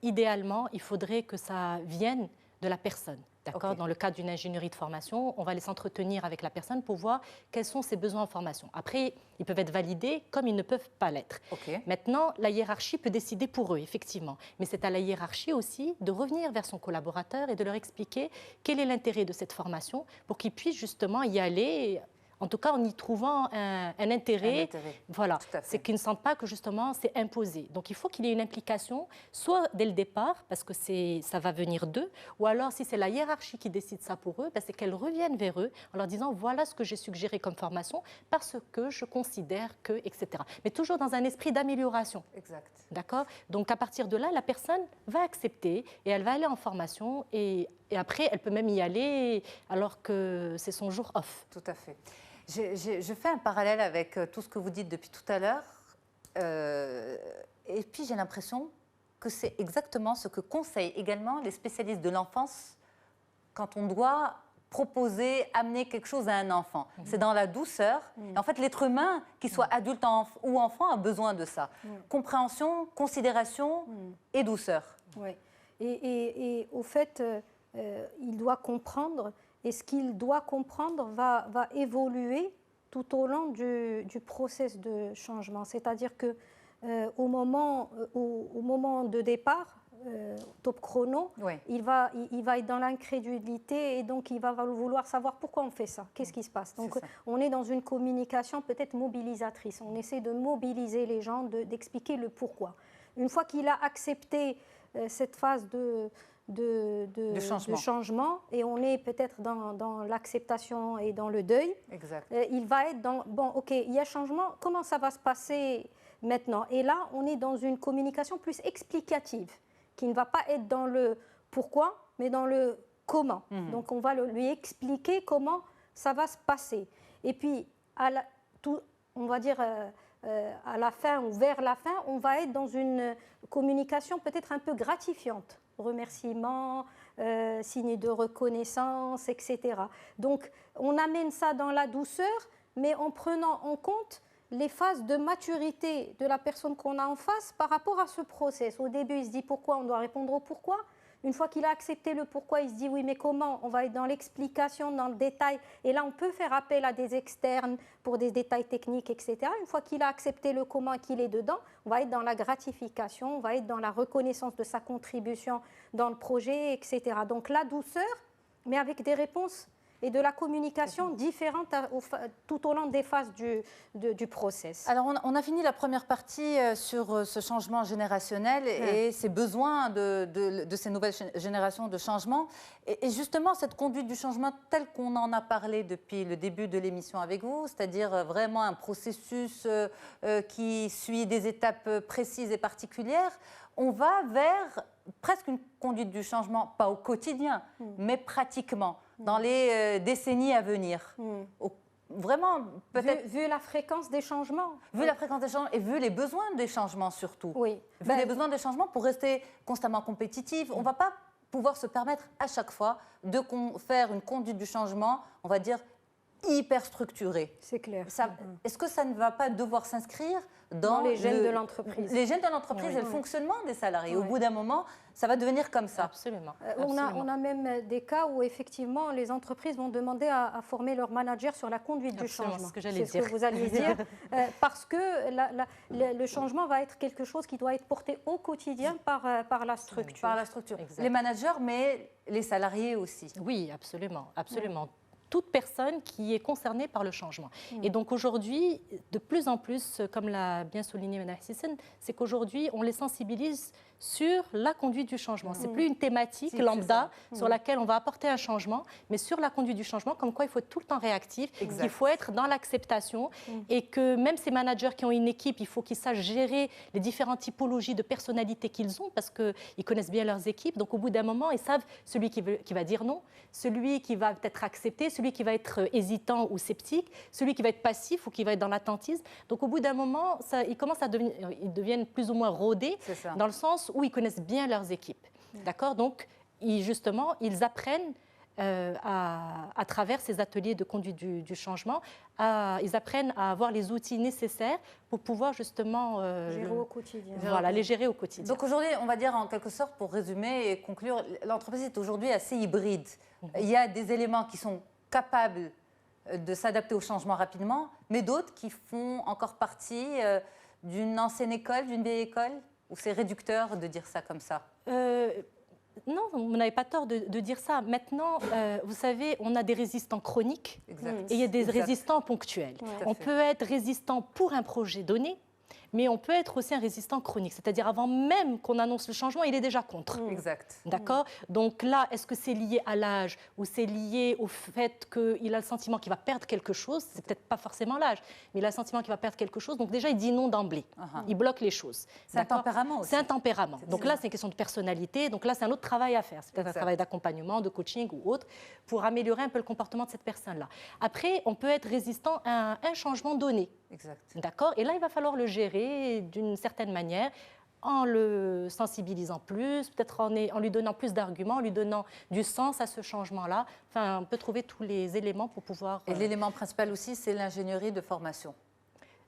idéalement, il faudrait que ça vienne de la personne. D'accord. Dans le cadre d'une ingénierie de formation, on va les s'entretenir avec la personne pour voir quels sont ses besoins en formation. Après, ils peuvent être validés comme ils ne peuvent pas l'être. Maintenant, la hiérarchie peut décider pour eux, effectivement. Mais c'est à la hiérarchie aussi de revenir vers son collaborateur et de leur expliquer quel est l'intérêt de cette formation pour qu'ils puissent justement y aller. En tout cas, en y trouvant un intérêt. Voilà, c'est qu'ils ne sentent pas que justement c'est imposé. Donc, il faut qu'il y ait une implication, soit dès le départ, parce que ça va venir d'eux, ou alors si c'est la hiérarchie qui décide ça pour eux, c'est qu'elles reviennent vers eux en leur disant voilà ce que j'ai suggéré comme formation, parce que je considère que, etc. Mais toujours dans un esprit d'amélioration.
Exact.
D'accord. Donc, à partir de là, la personne va accepter et elle va aller en formation et après, elle peut même y aller alors que c'est son jour off.
Tout à fait. Je fais un parallèle avec tout ce que vous dites depuis tout à l'heure. Et puis, j'ai l'impression que c'est exactement ce que conseillent également les spécialistes de l'enfance quand on doit proposer, amener quelque chose à un enfant. C'est dans la douceur. Et en fait, l'être humain, qu'il soit adulte ou enfant, a besoin de ça. Compréhension, considération et douceur.
Oui. Et au fait, il doit comprendre. Et ce qu'il doit comprendre va évoluer tout au long du processus de changement. C'est-à-dire qu'au moment de départ, top chrono, il va être dans l'incrédulité et donc il va vouloir savoir pourquoi on fait ça, qu'est-ce qui se passe. Donc on est dans une communication peut-être mobilisatrice, on essaie de mobiliser les gens, d'expliquer le pourquoi. Une fois qu'il a accepté cette phase de changement et on est peut-être dans l'acceptation et dans le deuil, il va être dans, bon ok, il y a changement, comment ça va se passer maintenant? Et là, on est dans une communication plus explicative, qui ne va pas être dans le pourquoi, mais dans le comment. Donc on va lui expliquer comment ça va se passer. Et puis, on va dire à la fin ou vers la fin, on va être dans une communication peut-être un peu gratifiante. Remerciements, signes de reconnaissance, etc. Donc on amène ça dans la douceur, mais en prenant en compte les phases de maturité de la personne qu'on a en face par rapport à ce process. Au début, il se dit pourquoi, on doit répondre au pourquoi. Une fois qu'il a accepté le pourquoi, il se dit oui, mais comment? On va être dans l'explication, dans le détail. Et là, on peut faire appel à des externes pour des détails techniques, etc. Une fois qu'il a accepté le comment et qu'il est dedans, on va être dans la gratification, on va être dans la reconnaissance de sa contribution dans le projet, etc. Donc la douceur, mais avec des réponses et de la communication différente tout au long des phases du process.
Alors, on a fini la première partie sur ce changement générationnel et ces besoins de ces nouvelles générations de changement. Et justement, cette conduite du changement telle qu'on en a parlé depuis le début de l'émission avec vous, c'est-à-dire vraiment un processus qui suit des étapes précises et particulières, on va vers presque une conduite du changement, pas au quotidien, mais pratiquement, dans les décennies à venir. Vraiment, peut-être...
Vu la fréquence des changements.
Vu la fréquence des changements et vu les besoins des changements surtout.
Oui.
Vu les besoins des changements pour rester constamment compétitif. On ne va pas pouvoir se permettre à chaque fois de faire une conduite du changement, on va dire, hyper structurée.
C'est clair.
Est-ce que ça ne va pas devoir s'inscrire dans
les gènes de l'entreprise?
Les gènes de l'entreprise et le fonctionnement des salariés. Au bout d'un moment, ça va devenir comme ça.
Absolument.
On a même des cas où effectivement les entreprises vont demander à former leurs managers sur la conduite du changement.
C'est ce que j'allais dire.
C'est ce que vous alliez dire. Parce que le changement va être quelque chose qui doit être porté au quotidien par la structure.
Par la structure. Les managers, mais les salariés aussi.
Oui, absolument. Absolument. Toute personne qui est concernée par le changement. Et donc aujourd'hui, de plus en plus, comme l'a bien souligné Mme Hissène, c'est qu'aujourd'hui, on les sensibilise sur la conduite du changement. Ce n'est plus une thématique lambda sur laquelle on va apporter un changement, mais sur la conduite du changement, comme quoi il faut être tout le temps réactif, qu'il faut être dans l'acceptation et que même ces managers qui ont une équipe, il faut qu'ils sachent gérer les différentes typologies de personnalités qu'ils ont parce qu'ils connaissent bien leurs équipes. Donc au bout d'un moment, ils savent celui qui va dire non, celui qui va peut-être accepter, celui qui va être hésitant ou sceptique, celui qui va être passif ou qui va être dans l'attentisme. Donc au bout d'un moment, ils deviennent plus ou moins rodés dans le sens où ils connaissent bien leurs équipes. D'accord? Donc, ils apprennent à travers ces ateliers de conduite du changement, ils apprennent à avoir les outils nécessaires pour pouvoir justement
gérer au quotidien.
Voilà, les gérer au quotidien.
Donc aujourd'hui, on va dire en quelque sorte, pour résumer et conclure, l'entreprise est aujourd'hui assez hybride. Il y a des éléments qui sont capables de s'adapter au changement rapidement, mais d'autres qui font encore partie d'une ancienne école, d'une vieille école. Ou c'est réducteur de dire ça comme ça?
Non, vous n'avez pas tort de dire ça. Maintenant, vous savez, on a des résistants chroniques et il y a des résistants ponctuels. On peut être résistant pour un projet donné, mais on peut être aussi un résistant chronique. C'est-à-dire, avant même qu'on annonce le changement, il est déjà contre.
Exact.
D'accord? Donc là, est-ce que c'est lié à l'âge ou c'est lié au fait qu'il a le sentiment qu'il va perdre quelque chose? C'est peut-être pas forcément l'âge, mais il a le sentiment qu'il va perdre quelque chose. Donc déjà, il dit non d'emblée. Il bloque les choses.
C'est un tempérament aussi.
C'est un tempérament. Donc là, c'est une question de personnalité. Donc là, c'est un autre travail à faire. C'est peut-être un travail d'accompagnement, de coaching ou autre, pour améliorer un peu le comportement de cette personne-là. Après, on peut être résistant à un changement donné.
Exact.
D'accord? Et là, il va falloir le gérer d'une certaine manière, en le sensibilisant plus, peut-être en lui donnant plus d'arguments, en lui donnant du sens à ce changement-là. Enfin, on peut trouver tous les éléments pour pouvoir...
Et l'élément principal aussi, c'est l'ingénierie de formation.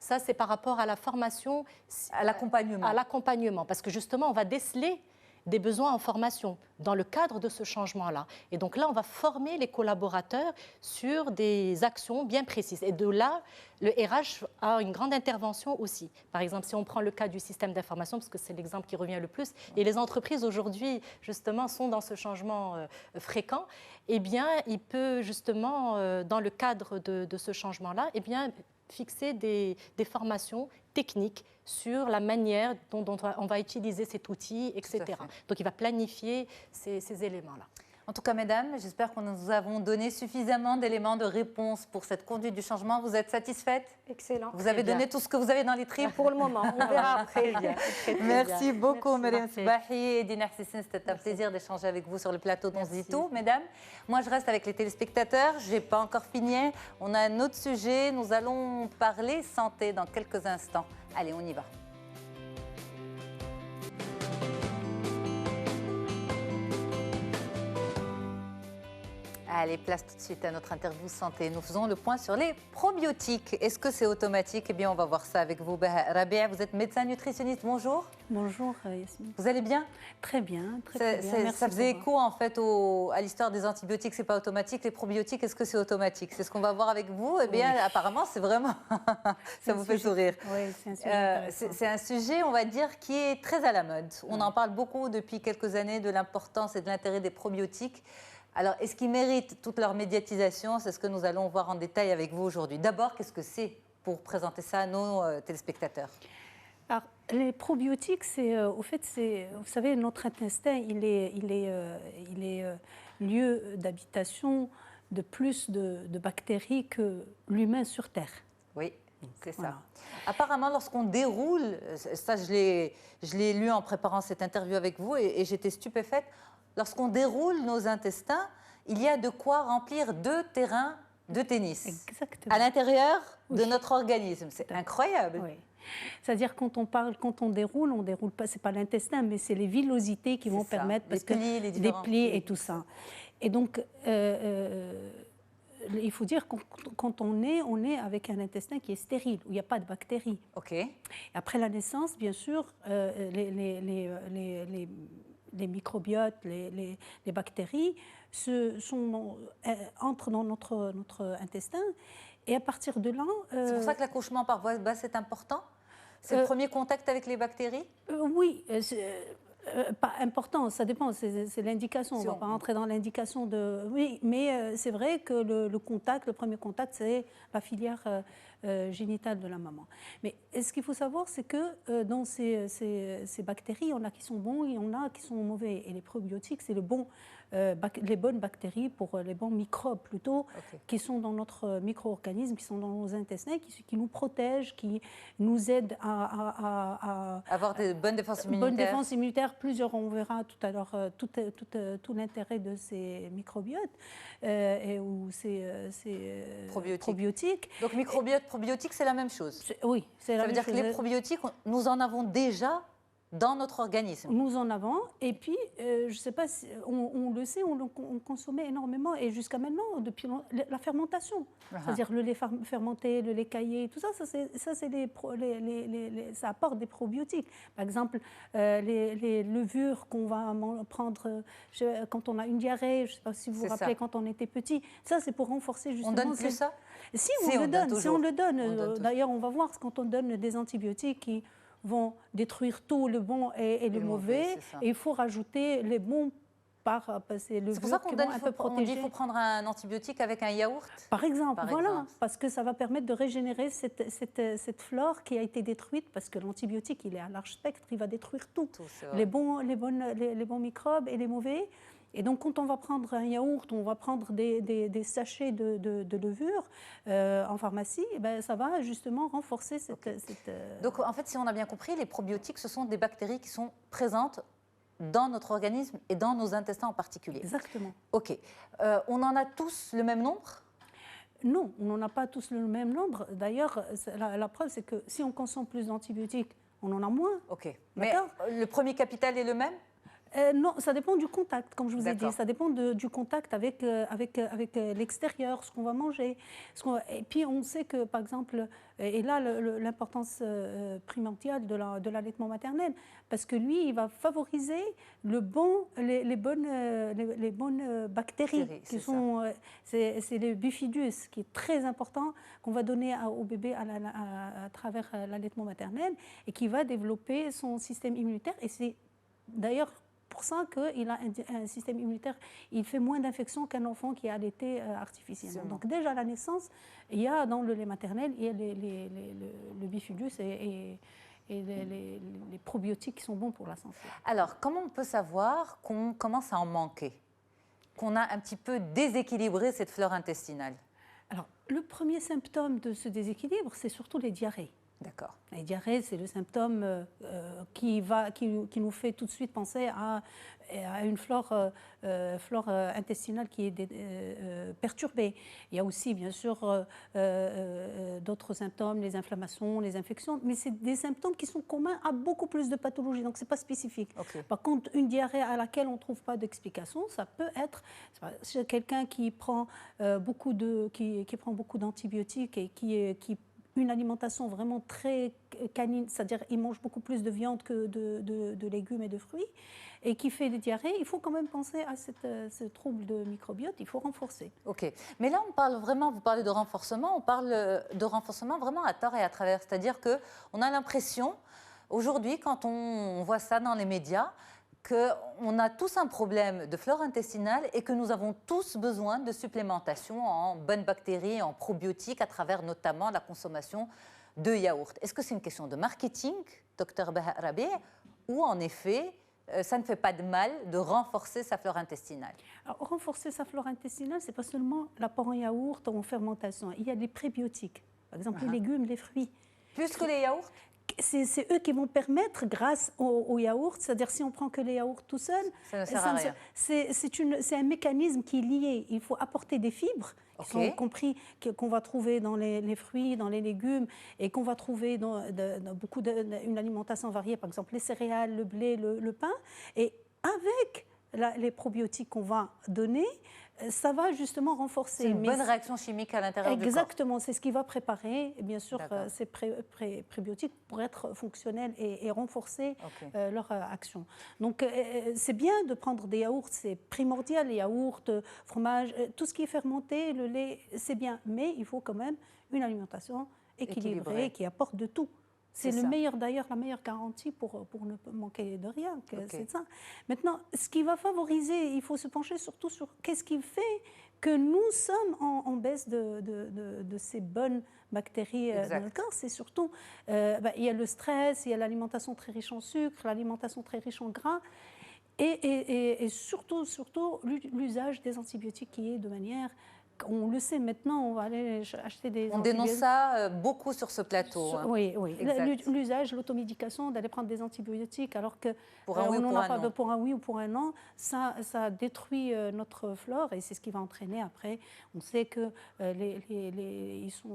Ça, c'est par rapport à la formation...
À l'accompagnement.
À l'accompagnement, parce que justement, on va déceler des besoins en formation dans le cadre de ce changement-là. Et donc là, on va former les collaborateurs sur des actions bien précises. Et de là, le RH a une grande intervention aussi. Par exemple, si on prend le cas du système d'information, parce que c'est l'exemple qui revient le plus, et les entreprises aujourd'hui, justement, sont dans ce changement fréquent, eh bien, il peut justement, dans le cadre de ce changement-là, eh bien, fixer des formations techniques sur la manière dont on va utiliser cet outil, etc. Donc, il va planifier ces éléments-là.
En tout cas, mesdames, j'espère que nous avons donné suffisamment d'éléments de réponse pour cette conduite du changement. Vous êtes satisfaite?
Excellent.
Vous avez donné tout ce que vous avez dans les tripes?
Pour le moment, on verra après.
Merci beaucoup, Mariam Sbahi et Dina Hsissine. C'était un plaisir d'échanger avec vous sur le plateau d'On se dit tout, mesdames. Moi, je reste avec les téléspectateurs. Je n'ai pas encore fini. On a un autre sujet. Nous allons parler santé dans quelques instants. Allez, on y va. Allez, place tout de suite à notre interview santé. Nous faisons le point sur les probiotiques. Est-ce que c'est automatique? Eh bien, on va voir ça avec vous. Rabia, vous êtes médecin nutritionniste. Bonjour.
Bonjour, Yasmine.
Vous allez bien?
Très bien, très bien. Merci.
Ça faisait écho, en fait, à l'histoire des antibiotiques. C'est pas automatique. Les probiotiques, est-ce que c'est automatique? C'est ce qu'on va voir avec vous. Eh bien, apparemment, c'est vraiment... ça vous fait sourire.
Oui, c'est un sujet
c'est un sujet, on va dire, qui est très à la mode. On en parle beaucoup depuis quelques années de l'importance et de l'intérêt des probiotiques. Alors, est-ce qu'ils méritent toute leur médiatisation? C'est ce que nous allons voir en détail avec vous aujourd'hui. D'abord, qu'est-ce que c'est pour présenter ça à nos téléspectateurs?
Alors, les probiotiques, au fait, vous savez, notre intestin, il est lieu d'habitation de plus de bactéries que l'humain sur Terre.
Oui. C'est ça.
Voilà.
Apparemment, lorsqu'on déroule, ça je l'ai lu en préparant cette interview avec vous et j'étais stupéfaite, lorsqu'on déroule nos intestins, il y a de quoi remplir 2 terrains de tennis.
Exactement.
À l'intérieur de notre organisme. C'est incroyable.
Oui. C'est-à-dire quand on déroule pas, c'est pas l'intestin, mais c'est les villosités qui vont permettre, parce que les plis et tout ça. Et donc, il faut dire que quand on est avec un intestin qui est stérile, où il n'y a pas de bactéries.
Ok.
Après la naissance, bien sûr, les microbiotes, les bactéries entrent dans notre intestin. Et à partir de là...
C'est pour ça que l'accouchement par voie basse est important? C'est le premier contact avec les bactéries?
Oui, pas important, ça dépend, c'est l'indication. On ne va pas rentrer dans l'indication de... Oui, mais c'est vrai que le premier contact, c'est la filière génitale de la maman. Mais ce qu'il faut savoir, c'est que dans ces bactéries, il y en a qui sont bons, il y en a qui sont mauvais. Et les probiotiques, c'est les bonnes bactéries pour les bons microbes plutôt, qui sont dans notre micro-organisme, qui sont dans nos intestins, qui nous protègent, qui nous aident à
avoir de bonnes défenses immunitaires.
Bonnes défenses immunitaires, plusieurs, on verra tout à l'heure tout l'intérêt de ces microbiotes ou ces probiotiques.
Donc microbiote, probiotiques, c'est la même chose?
Oui, c'est la même chose.
Ça veut dire que les probiotiques, nous en avons déjà dans notre organisme?
Nous en avons, et puis, je ne sais pas, si, on le sait, on consommait énormément, et jusqu'à maintenant, depuis la fermentation. C'est-à-dire le lait fermenté, le lait caillé, tout ça, ça apporte des probiotiques. Par exemple, les levures qu'on va prendre quand on a une diarrhée, je ne sais pas si vous vous rappelez, quand on était petit, ça c'est pour renforcer justement...
On donne plus ça?
Si, on le donne. D'ailleurs, on va voir quand on donne des antibiotiques qui vont détruire tout le bon et le mauvais. Et il faut rajouter les bons c'est
pour ça qu'on dit qu'il faut prendre un antibiotique avec un yaourt?
Par exemple, parce que ça va permettre de régénérer cette flore qui a été détruite, parce que l'antibiotique, il est à large spectre, il va détruire tout les bons microbes et les mauvais. Et donc, quand on va prendre un yaourt, on va prendre des sachets de levure en pharmacie, ça va justement renforcer cette...
Donc, en fait, si on a bien compris, les probiotiques, ce sont des bactéries qui sont présentes dans notre organisme et dans nos intestins en particulier.
Exactement.
OK. On en a tous le même nombre?
Non, on n'en a pas tous le même nombre. D'ailleurs, la preuve, c'est que si on consomme plus d'antibiotiques, on en a moins.
OK. Mais le premier capital est le même?
Non, ça dépend du contact, comme je vous ai dit. Ça dépend du contact avec l'extérieur, ce qu'on va manger. Et puis, on sait que, par exemple, et là, l'importance primordiale de l'allaitement maternel, parce que lui, il va favoriser les bonnes bactéries, qui sont, c'est le bifidus, qui est très important, qu'on va donner au bébé à travers l'allaitement maternel, et qui va développer son système immunitaire. Et c'est d'ailleurs pour ça qu'il a un système immunitaire, il fait moins d'infections qu'un enfant qui est allaité artificiellement. Donc déjà à la naissance, il y a dans le lait maternel, il y a le bifidus et les probiotiques qui sont bons pour la santé.
Alors, comment on peut savoir qu'on commence à en manquer, qu'on a un petit peu déséquilibré cette flore intestinale?
Alors, le premier symptôme de ce déséquilibre, c'est surtout les diarrhées.
D'accord.
La diarrhée, c'est le symptôme qui nous fait tout de suite penser à une flore intestinale qui est perturbée. Il y a aussi, bien sûr, d'autres symptômes, les inflammations, les infections, mais c'est des symptômes qui sont communs à beaucoup plus de pathologies, donc ce n'est pas spécifique. Okay. Par contre, une diarrhée à laquelle on ne trouve pas d'explication, ça peut être chez quelqu'un qui prend beaucoup d'antibiotiques et qui une alimentation vraiment très canine, c'est-à-dire il mange beaucoup plus de viande que de légumes et de fruits, et qui fait des diarrhées, il faut quand même penser à ce trouble de microbiote, il faut renforcer.
Ok, mais là on parle vraiment, vous parlez de renforcement, on parle de renforcement vraiment à tort et à travers, c'est-à-dire qu'on a l'impression, aujourd'hui quand on voit ça dans les médias, qu'on a tous un problème de flore intestinale et que nous avons tous besoin de supplémentation en bonnes bactéries, en probiotiques, à travers notamment la consommation de yaourt. Est-ce que c'est une question de marketing, Dr Baha Rabi, ou en effet, ça ne fait pas de mal de renforcer sa flore intestinale?
Alors, renforcer sa flore intestinale, ce n'est pas seulement l'apport en yaourt ou en fermentation. Il y a des prébiotiques, par exemple les légumes, les fruits.
Plus que les yaourts?
C'est eux qui vont permettre, grâce au yaourt, c'est-à-dire si on prend que les yaourts tout seul,
ça ne sert à rien.
C'est un mécanisme qui est lié. Il faut apporter des fibres, qui sont compris qu'on va trouver dans les fruits, dans les légumes, et qu'on va trouver dans beaucoup une alimentation variée, par exemple les céréales, le blé, le pain, et avec les probiotiques qu'on va donner, ça va justement renforcer.
C'est une bonne réaction chimique à l'intérieur du corps.
Exactement, c'est ce qui va préparer, et bien sûr, ces prébiotiques pour être fonctionnels et renforcer leur action. Donc, c'est bien de prendre des yaourts, c'est primordial, les yaourts, fromage, tout ce qui est fermenté, le lait, c'est bien. Mais il faut quand même une alimentation équilibrée qui apporte de tout. C'est la meilleure garantie pour ne pas manquer de rien. C'est ça. Maintenant, ce qui va favoriser, il faut se pencher surtout sur qu'est-ce qui fait que nous sommes en baisse de ces bonnes bactéries dans le corps. C'est surtout, il y a le stress, il y a l'alimentation très riche en sucre, l'alimentation très riche en gras. Et surtout l'usage des antibiotiques qui est de manière... On le sait maintenant, on va aller acheter des antibiotiques.
On dénonce ça beaucoup sur ce plateau.
Oui. L'usage, l'automédication, d'aller prendre des antibiotiques alors que
pour un
oui ou pour un non, ça détruit notre flore et c'est ce qui va entraîner après. On sait que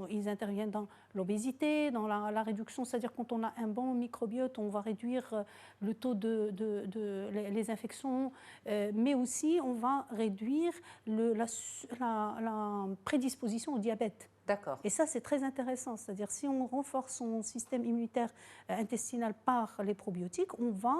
ils interviennent dans l'obésité, dans la réduction, c'est-à-dire quand on a un bon microbiote, on va réduire le taux les infections, mais aussi on va réduire la prédisposition au diabète.
D'accord.
Et ça, c'est très intéressant. C'est-à-dire, si on renforce son système immunitaire intestinal par les probiotiques, on va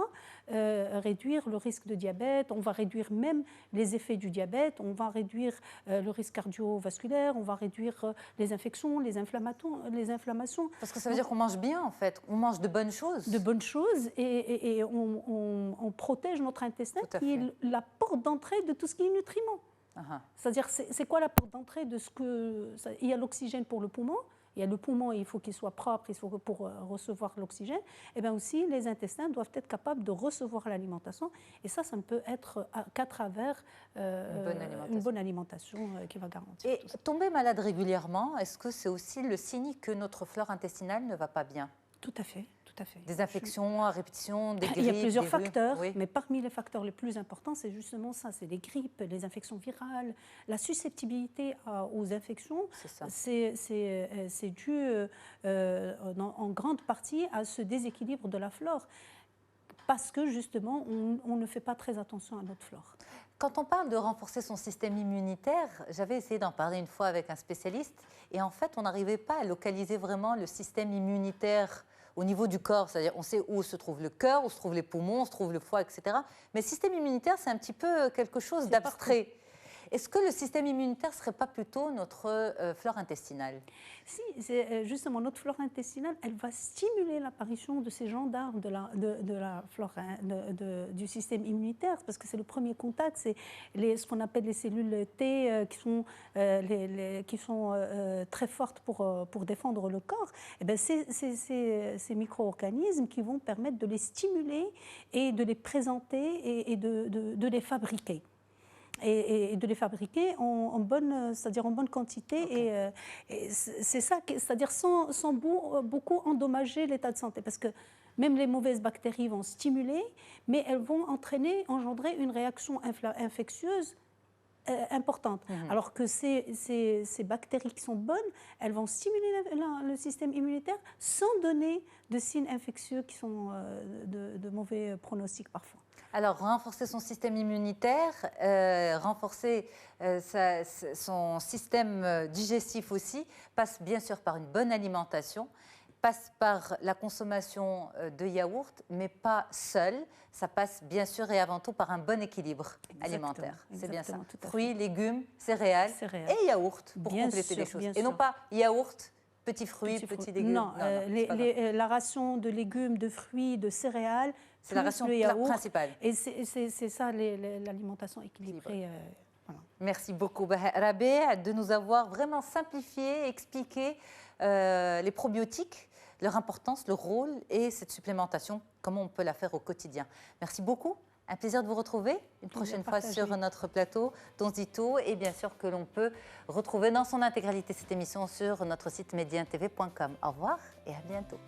réduire le risque de diabète, on va réduire même les effets du diabète, on va réduire le risque cardiovasculaire, on va réduire les infections, les inflammations.
Parce que ça veut dire qu'on mange bien, en fait. On mange de bonnes choses.
De bonnes choses et on protège notre intestin qui est la porte d'entrée de tout ce qui est nutriments. C'est-à-dire, c'est quoi la porte d'entrée de ce que... Il y a l'oxygène pour le poumon, il y a le poumon, il faut qu'il soit propre pour recevoir l'oxygène, et bien aussi les intestins doivent être capables de recevoir l'alimentation, et ça ne peut être qu'à travers une bonne alimentation qui va garantir.
Et tomber malade régulièrement, est-ce que c'est aussi le signe que notre flore intestinale ne va pas bien?
Tout à fait.
Des infections à répétition, des grippes.
Il y a plusieurs facteurs, mais parmi les facteurs les plus importants, c'est justement ça, c'est les grippes, les infections virales, la susceptibilité aux infections. C'est dû en grande partie à ce déséquilibre de la flore. parce que justement, on ne fait pas très attention à notre flore.
Quand on parle de renforcer son système immunitaire, j'avais essayé d'en parler une fois avec un spécialiste, et en fait, on n'arrivait pas à localiser vraiment le système immunitaire au niveau du corps. C'est-à-dire, on sait où se trouve le cœur, où se trouvent les poumons, où se trouve le foie, etc. Mais le système immunitaire, c'est un petit peu quelque chose d'abstrait. Est-ce que le système immunitaire ne serait pas plutôt notre flore intestinale?
Si, c'est justement notre flore intestinale, elle va stimuler l'apparition de ces gendarmes de la flore, du système immunitaire, parce que c'est le premier contact, c'est ce qu'on appelle les cellules T qui sont très fortes pour défendre le corps. Et bien, ces micro-organismes qui vont permettre de les stimuler et de les présenter et de les fabriquer. Et de les fabriquer en bonne quantité. Okay. Et c'est ça, c'est-à-dire sans beaucoup endommager l'état de santé. Parce que même les mauvaises bactéries vont stimuler, mais elles vont engendrer une réaction infectieuse importante. Alors que ces bactéries qui sont bonnes, elles vont stimuler le système immunitaire sans donner de signes infectieux qui sont de mauvais pronostics parfois.
Alors, renforcer son système immunitaire, renforcer son système digestif aussi, passe bien sûr par une bonne alimentation, passe par la consommation de yaourt, mais pas seul. Ça passe bien sûr et avant tout par un bon équilibre alimentaire. C'est bien ça. Fruits, légumes, céréales et yaourt pour compléter les choses. Et non pas yaourt, petits fruits, petits légumes.
Non, la ration de légumes, de fruits, de céréales,
c'est la ration principale.
Et c'est ça l'alimentation équilibrée.
Voilà. Merci beaucoup, Rabea, de nous avoir vraiment simplifié, expliqué les probiotiques, leur importance, leur rôle et cette supplémentation, comment on peut la faire au quotidien. Merci beaucoup. Un plaisir de vous retrouver une prochaine fois sur notre plateau d'Onzito, et bien sûr que l'on peut retrouver dans son intégralité cette émission sur notre site medientv.com. Au revoir et à bientôt.